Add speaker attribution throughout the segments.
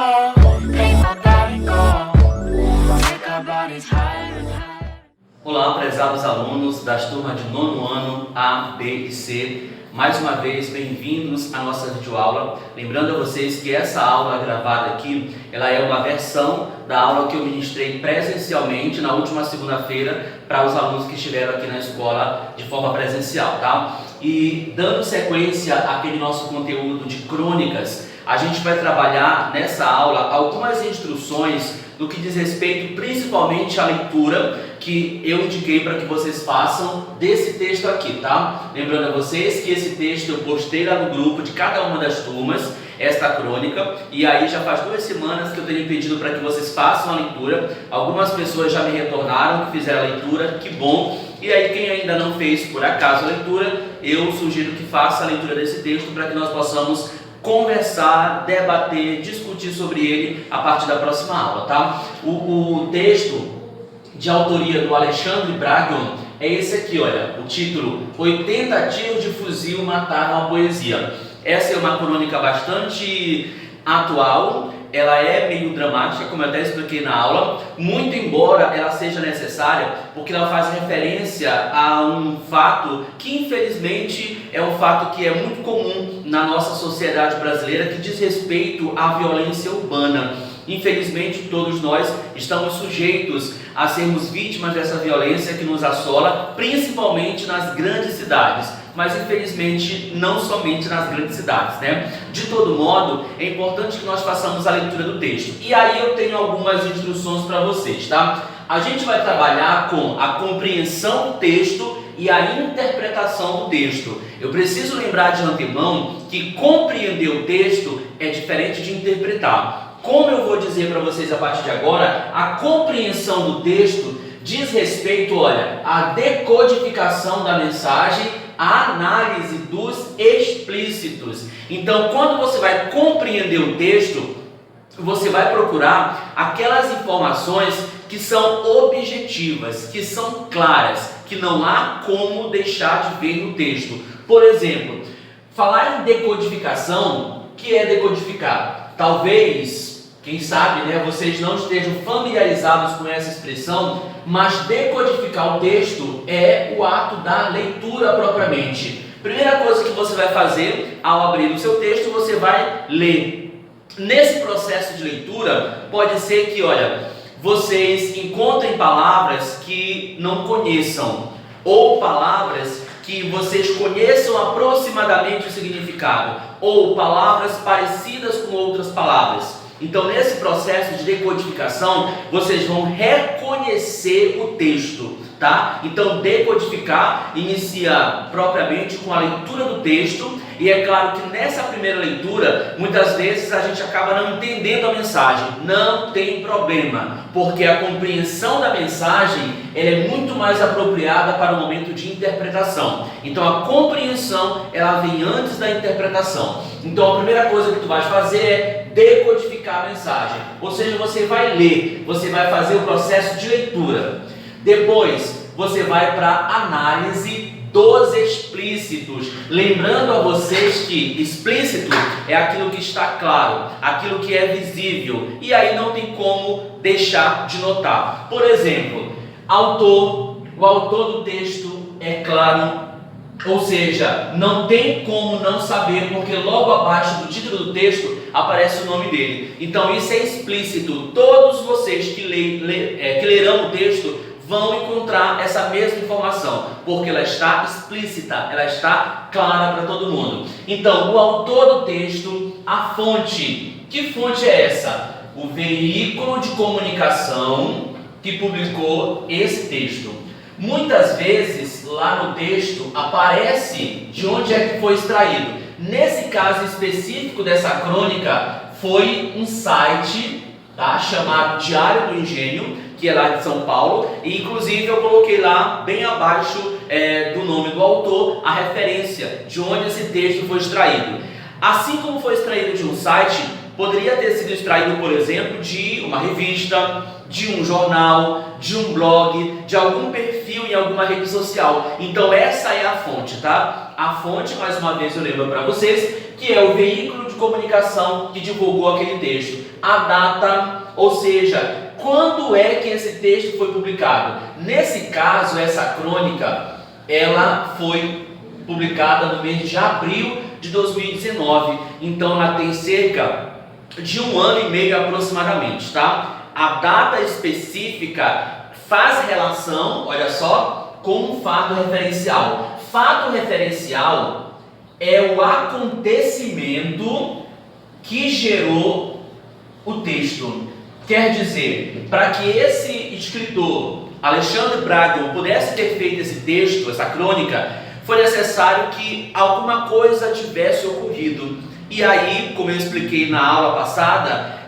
Speaker 1: make my body go, make our bodies higher and higher.
Speaker 2: Olá, prezados alunos das turmas de nono ano A, B e C. Mais uma vez, bem-vindos à nossa videoaula. Lembrando a vocês que essa aula gravada aqui, ela é uma versão da aula que eu ministrei presencialmente na última segunda-feira para os alunos que estiveram aqui na escola de forma presencial, tá? E dando sequência àquele nosso conteúdo de crônicas, a gente vai trabalhar nessa aula algumas instruções do que diz respeito principalmente à leitura que eu indiquei para que vocês façam desse texto aqui, tá? Lembrando a vocês que esse texto eu postei lá no grupo de cada uma das turmas, esta crônica, e aí já faz 2 semanas que eu tenho pedido para que vocês façam a leitura. Algumas pessoas já me retornaram que fizeram a leitura, que bom. E aí quem ainda não fez por acaso a leitura, eu sugiro que faça a leitura desse texto para que nós possamos conversar, debater, discutir sobre ele a partir da próxima aula, tá? O texto de autoria do Alexandre Bragion é esse aqui, olha, o título 80 tiros de fuzil mataram a poesia. Essa é uma crônica bastante atual, ela é meio dramática, como eu até expliquei na aula, muito embora ela seja necessária, porque ela faz referência a um fato que infelizmente é um fato que é muito comum na nossa sociedade brasileira, que diz respeito à violência urbana. Infelizmente todos nós estamos sujeitos a sermos vítimas dessa violência que nos assola, principalmente nas grandes cidades, mas infelizmente não somente nas grandes cidades, né? De todo modo, é importante que nós façamos a leitura do texto. E aí eu tenho algumas instruções para vocês, tá? A gente vai trabalhar com a compreensão do texto e a interpretação do texto. Eu preciso lembrar de antemão que compreender o texto é diferente de interpretar. Como eu vou dizer para vocês a partir de agora, a compreensão do texto diz respeito, olha, à decodificação da mensagem, à análise dos explícitos. Então, quando você vai compreender o texto, você vai procurar aquelas informações que são objetivas, que são claras, que não há como deixar de ver no texto. Por exemplo, falar em decodificação, o que é decodificar? Talvez, quem sabe, né, vocês não estejam familiarizados com essa expressão, mas decodificar o texto é o ato da leitura propriamente. Primeira coisa que você vai fazer ao abrir o seu texto, você vai ler. Nesse processo de leitura, pode ser que, olha, vocês encontrem palavras que não conheçam, ou palavras que vocês conheçam aproximadamente o significado, ou palavras parecidas com outras palavras. Então, nesse processo de decodificação, vocês vão reconhecer o texto, tá? Então, decodificar inicia propriamente com a leitura do texto, e é claro que nessa primeira leitura, muitas vezes a gente acaba não entendendo a mensagem. Não tem problema, porque a compreensão da mensagem ela é muito mais apropriada para o momento de interpretação. Então, a compreensão ela vem antes da interpretação. Então, a primeira coisa que tu vais fazer é decodificar a mensagem, ou seja, você vai ler, você vai fazer o processo de leitura. Depois, você vai para a análise dos explícitos, lembrando a vocês que explícito é aquilo que está claro, aquilo que é visível, e aí não tem como deixar de notar. Por exemplo, o autor do texto é claro, ou seja, não tem como não saber, porque logo abaixo do título do texto aparece o nome dele. Então isso é explícito. Todos vocês que lerão o texto vão encontrar essa mesma informação, porque ela está explícita, ela está clara para todo mundo. Então, o autor do texto, a fonte. Que fonte é essa? O veículo de comunicação que publicou esse texto. Muitas vezes, lá no texto, aparece de onde é que foi extraído. Nesse caso específico dessa crônica, foi um site, tá, chamado Diário do Engenho, que é lá de São Paulo, e inclusive eu coloquei lá, bem abaixo do nome do autor, a referência de onde esse texto foi extraído. Assim como foi extraído de um site, poderia ter sido extraído, por exemplo, de uma revista, de um jornal, de um blog, de algum perfil em alguma rede social. Então essa é a fonte, tá? A fonte, mais uma vez eu lembro para vocês, que é o veículo de de comunicação que divulgou aquele texto, a data, ou seja, quando é que esse texto foi publicado. Nesse caso, essa crônica, ela foi publicada no mês de abril de 2019, então ela tem cerca de 1 ano e meio aproximadamente, tá? A data específica faz relação, olha só, com um fato referencial. Fato referencial é o acontecimento que gerou o texto. Quer dizer, para que esse escritor, Alexandre Braga, pudesse ter feito esse texto, essa crônica, foi necessário que alguma coisa tivesse ocorrido. E aí, como eu expliquei na aula passada,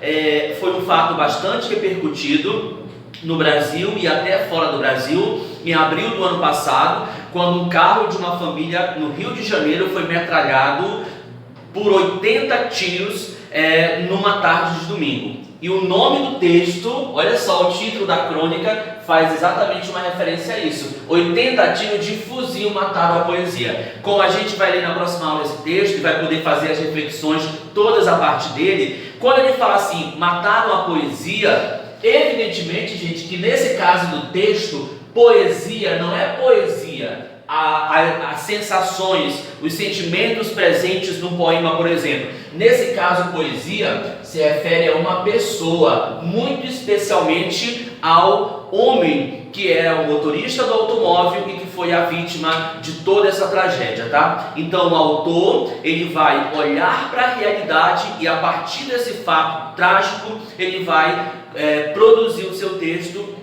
Speaker 2: foi um fato bastante repercutido no Brasil e até fora do Brasil, em abril do ano passado, quando um carro de uma família no Rio de Janeiro foi metralhado por 80 tiros numa tarde de domingo. E o nome do texto, olha só, o título da crônica faz exatamente uma referência a isso. 80 tiros de fuzil mataram a poesia. Como a gente vai ler na próxima aula esse texto e vai poder fazer as reflexões todas a partir dele, quando ele fala assim, mataram a poesia, evidentemente, gente, que nesse caso do texto, poesia não é poesia. As sensações, os sentimentos presentes no poema, por exemplo. Nesse caso, poesia se refere a uma pessoa, muito especialmente ao homem que é o motorista do automóvel e que foi a vítima de toda essa tragédia, tá? Então o autor, ele vai olhar para a realidade e a partir desse fato trágico, ele vai produzir o seu texto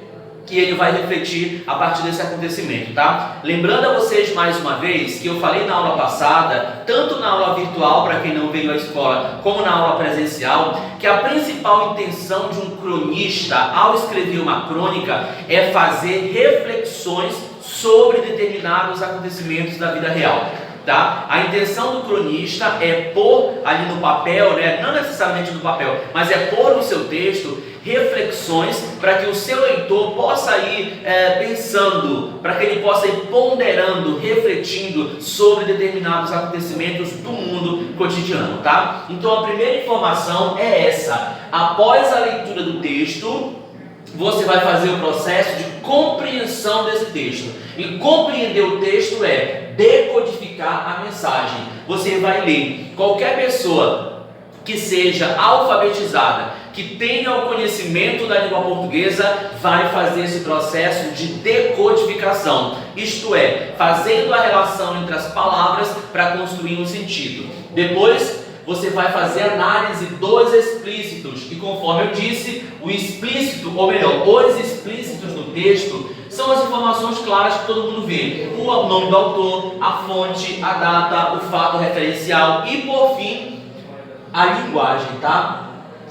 Speaker 2: que ele vai refletir a partir desse acontecimento, tá? Lembrando a vocês mais uma vez que eu falei na aula passada, tanto na aula virtual para quem não veio à escola, como na aula presencial, que a principal intenção de um cronista ao escrever uma crônica é fazer reflexões sobre determinados acontecimentos da vida real. Tá? A intenção do cronista é pôr ali no papel, né? Não necessariamente no papel, mas é pôr no seu texto reflexões para que o seu leitor possa ir pensando, para que ele possa ir ponderando, refletindo sobre determinados acontecimentos do mundo cotidiano, tá? Então a primeira informação é essa: após a leitura do texto, você vai fazer o processo de compreensão desse texto. E compreender o texto é decodificar a mensagem. Você vai ler. Qualquer pessoa que seja alfabetizada, que tenha o conhecimento da língua portuguesa, vai fazer esse processo de decodificação. Isto é, fazendo a relação entre as palavras para construir um sentido. Depois, você vai fazer análise dos explícitos, e conforme eu disse, o explícito, ou melhor, os explícitos no texto, são as informações claras que todo mundo vê. O nome do autor, a fonte, a data, o fato referencial e, por fim, a linguagem, tá?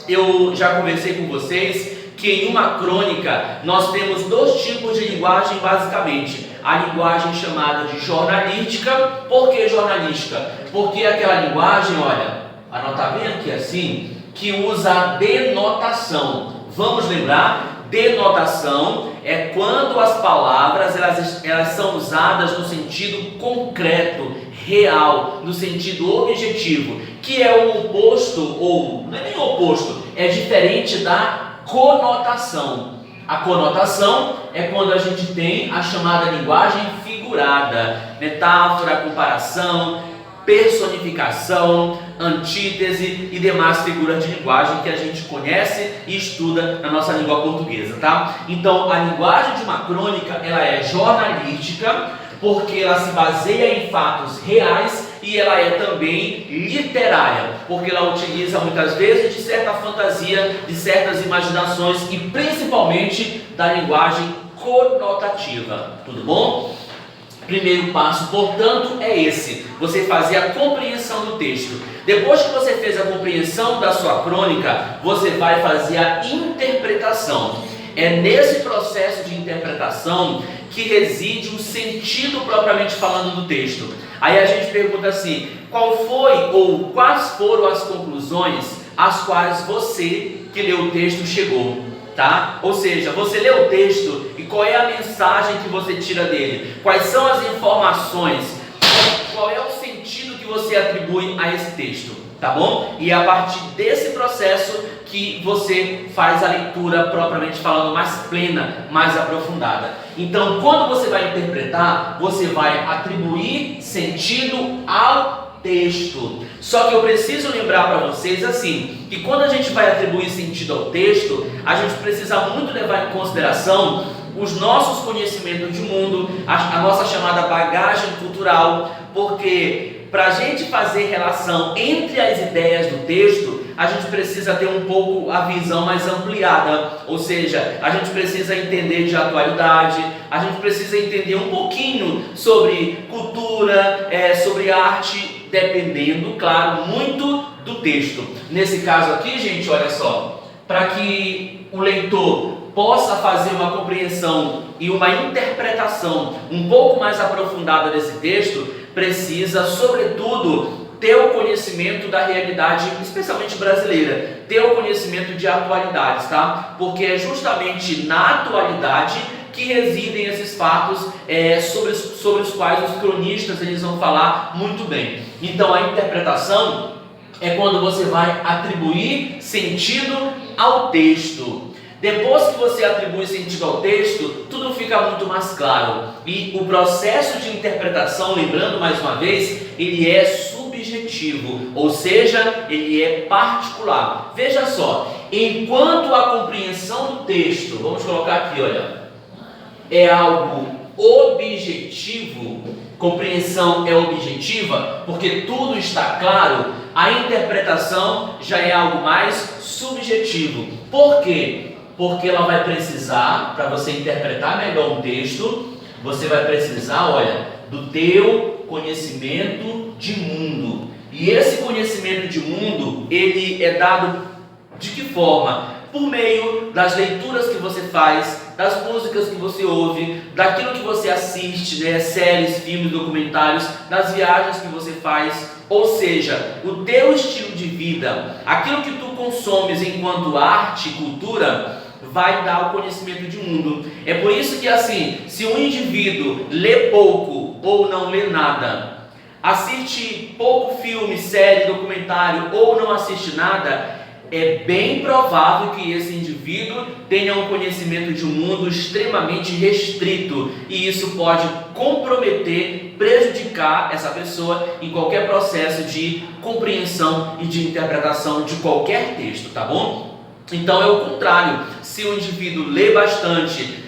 Speaker 2: Eu já conversei com vocês que em uma crônica nós temos 2 tipos de linguagem basicamente. A linguagem chamada de jornalística. Por que jornalística? Porque aquela linguagem, olha, anota bem aqui assim, que usa a denotação. Vamos lembrar? Denotação é quando as palavras elas são usadas no sentido concreto, real, no sentido objetivo, que é o oposto, ou não é nem o oposto, é diferente da conotação. A conotação é quando a gente tem a chamada linguagem figurada, metáfora, comparação, personificação, antítese e demais figuras de linguagem que a gente conhece e estuda na nossa língua portuguesa, tá? Então, a linguagem de uma crônica, ela é jornalística, porque ela se baseia em fatos reais, e ela é também literária, porque ela utiliza muitas vezes de certa fantasia, de certas imaginações e principalmente da linguagem conotativa. Tudo bom? Primeiro passo, portanto, é esse: você fazer a compreensão do texto. Depois que você fez a compreensão da sua crônica, você vai fazer a interpretação. É nesse processo de interpretação que reside o sentido propriamente falando do texto. Aí a gente pergunta assim: qual foi ou quais foram as conclusões às quais você que leu o texto chegou? Tá? Ou seja, você lê o texto e qual é a mensagem que você tira dele? Quais são as informações? Qual é o sentido que você atribui a esse texto? tá bom? E é a partir desse processo que você faz a leitura propriamente falando mais plena, mais aprofundada. Então, quando você vai interpretar, você vai atribuir sentido ao texto. Só que eu preciso lembrar para vocês assim, que quando a gente vai atribuir sentido ao texto, a gente precisa muito levar em consideração os nossos conhecimentos de mundo, a nossa chamada bagagem cultural, porque para a gente fazer relação entre as ideias do texto, a gente precisa ter um pouco a visão mais ampliada, ou seja, a gente precisa entender de atualidade, a gente precisa entender um pouquinho sobre cultura, sobre arte, dependendo, claro, muito do texto. Nesse caso aqui, gente, olha só, para que o leitor possa fazer uma compreensão e uma interpretação um pouco mais aprofundada desse texto, precisa, sobretudo, ter o conhecimento da realidade, especialmente brasileira, ter o conhecimento de atualidades, tá? Porque é justamente na atualidade que residem esses fatos sobre os quais os cronistas eles vão falar muito bem. Então, a interpretação é quando você vai atribuir sentido ao texto. Depois que você atribui sentido ao texto, tudo fica muito mais claro. E o processo de interpretação, lembrando mais uma vez, ele é subjetivo, ou seja, ele é particular. Veja só, enquanto a compreensão do texto, vamos colocar aqui, olha, é algo objetivo, compreensão é objetiva, porque tudo está claro, a interpretação já é algo mais subjetivo. Por quê? Porque ela vai precisar, para você interpretar melhor um texto, você vai precisar, olha, do teu conhecimento de mundo. E esse conhecimento de mundo, ele é dado de que forma? Por meio das leituras que você faz, das músicas que você ouve, daquilo que você assiste, né? Séries, filmes, documentários, das viagens que você faz. Ou seja, o teu estilo de vida, aquilo que tu consomes enquanto arte e cultura, vai dar o conhecimento de mundo. É por isso que assim, se um indivíduo lê pouco ou não lê nada, assiste pouco filme, série, documentário ou não assiste nada, é bem provável que esse indivíduo tenha um conhecimento de um mundo extremamente restrito, e isso pode comprometer, prejudicar essa pessoa em qualquer processo de compreensão e de interpretação de qualquer texto, tá bom? Então é o contrário. Se o indivíduo lê bastante,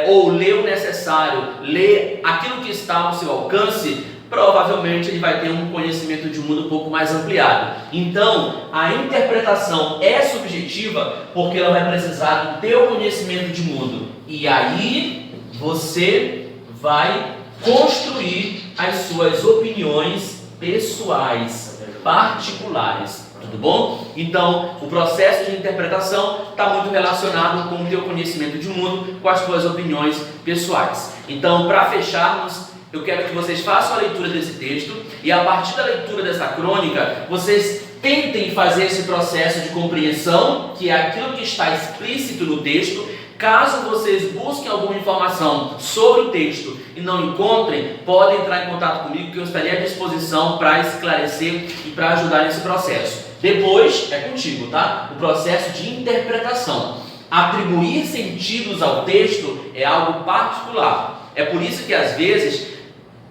Speaker 2: ou lê o necessário, lê aquilo que está ao seu alcance, provavelmente ele vai ter um conhecimento de mundo um pouco mais ampliado. Então, a interpretação é subjetiva porque ela vai precisar do teu conhecimento de mundo. E aí, você vai construir as suas opiniões pessoais, particulares. Tudo bom? Então, o processo de interpretação está muito relacionado com o teu conhecimento de mundo, com as tuas opiniões pessoais. Então, para fecharmos, eu quero que vocês façam a leitura desse texto e a partir da leitura dessa crônica, vocês tentem fazer esse processo de compreensão, que é aquilo que está explícito no texto. Caso vocês busquem alguma informação sobre o texto e não encontrem, podem entrar em contato comigo que eu estarei à disposição para esclarecer e para ajudar nesse processo. Depois é contigo, tá? O processo de interpretação. Atribuir sentidos ao texto é algo particular. É por isso que às vezes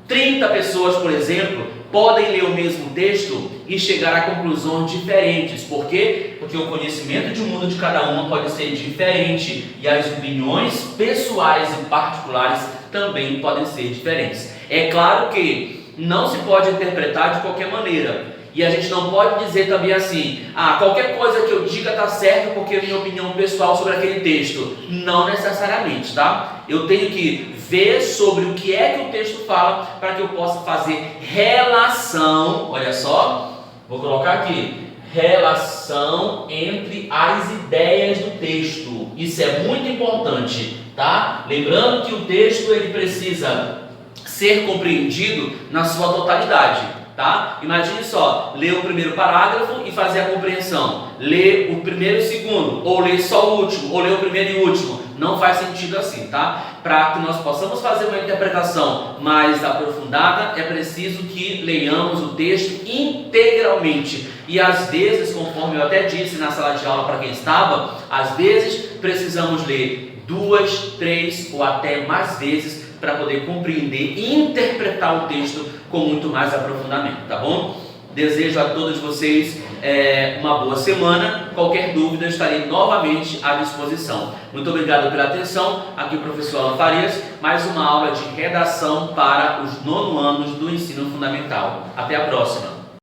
Speaker 2: 30 pessoas, por exemplo, podem ler o mesmo texto e chegar a conclusões diferentes. Por quê? Porque o conhecimento de mundo de cada uma pode ser diferente e as opiniões pessoais e particulares também podem ser diferentes. É claro que não se pode interpretar de qualquer maneira. E a gente não pode dizer também assim, qualquer coisa que eu diga está certo porque é minha opinião pessoal sobre aquele texto. Não necessariamente, tá? Eu tenho que ver sobre o que é que o texto fala para que eu possa fazer relação, olha só, vou colocar aqui, relação entre as ideias do texto. Isso é muito importante, tá? Lembrando que o texto ele precisa ser compreendido na sua totalidade. Tá? Imagine só, ler o primeiro parágrafo e fazer a compreensão, ler o primeiro e o segundo, ou ler só o último, ou ler o primeiro e o último, não faz sentido assim, tá? Para que nós possamos fazer uma interpretação mais aprofundada, é preciso que leiamos o texto integralmente, E às vezes, conforme eu até disse na sala de aula para quem estava, às vezes precisamos ler 2, 3 ou até mais vezes para poder compreender e interpretar o texto com muito mais aprofundamento, tá bom? Desejo a todos vocês uma boa semana. Qualquer dúvida, eu estarei novamente à disposição. Muito obrigado pela atenção. Aqui o professor Alan Farias, mais uma aula de redação para os 9º anos do ensino fundamental. Até a próxima!